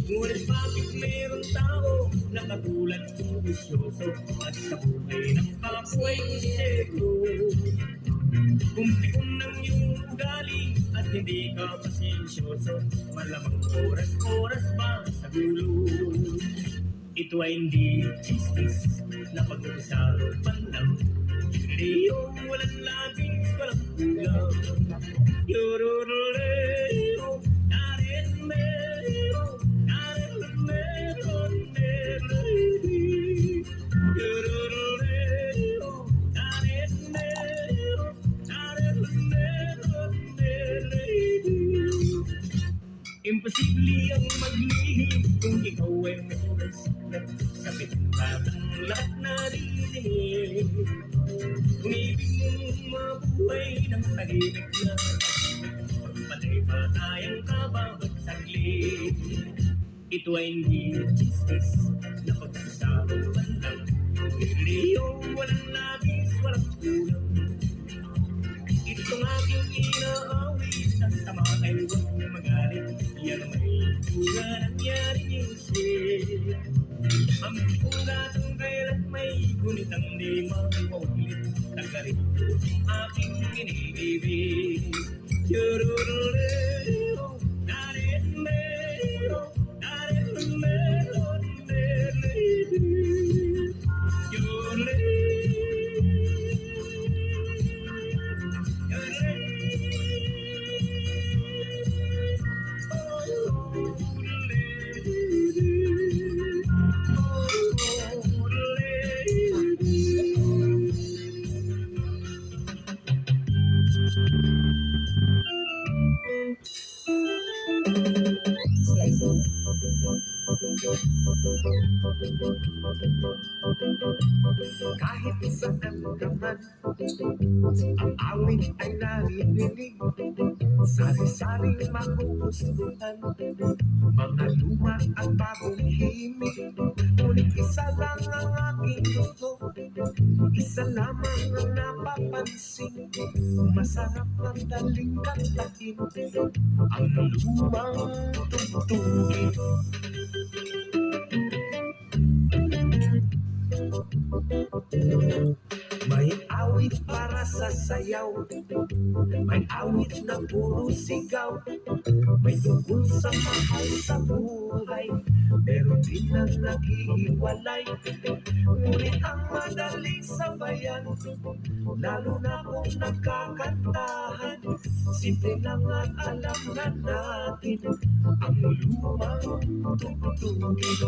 Ngunit bakit mayroong tao na katulad kong bisyoso at sa buhay ng kapwa'y kusero? Kung pikon ng iyong ugali at hindi ka pasensyoso, malamang oras-oras ba sa gulo? Ito ay hindi chismis na pag-uusapan lang. Hindi yung walang labing walang kulang. Yorororeo, narenmero, narenmero, neredi. Yorororeo, narenmero, narenmero, neredi. Imposible ang maglihim kung ikaw ay may sikat sa pitbatang lahat narinig. Kung ibig mong mabuhay ng tahimik na pagpatay pa tayong kababagsaglit. Ito ay hindi chismis na pagsasabawan lang. Hindi yung walang labis, walang kulang. Itong aking inaawit at tama ay huwag na magalit. Yan may bunga nangyari isip. Ang pugatang kailan may gunitang di maulit. Tagarito aking inibig. Yorororeo, narenmero, narenmero, neredi. Yorororeo. Kahit saan ka man, ang awit ay naririnig. Sari-saring magugustuhan, mga luma at bagong himig. Ngunit isa lang ang aking gusto, isa lamang ang napapansin. Masarap ng daling kantahin, ang lumang tugtugin. May awit para sa sayaw, may awit na puro sigaw, may tungkol sa mahal sa buhay, pero di na naghihiwalay. Ngunit ang madaling sabayan, lalo na kung nagkakantahan, simple lang at alam na natin ang lumang tugtugin.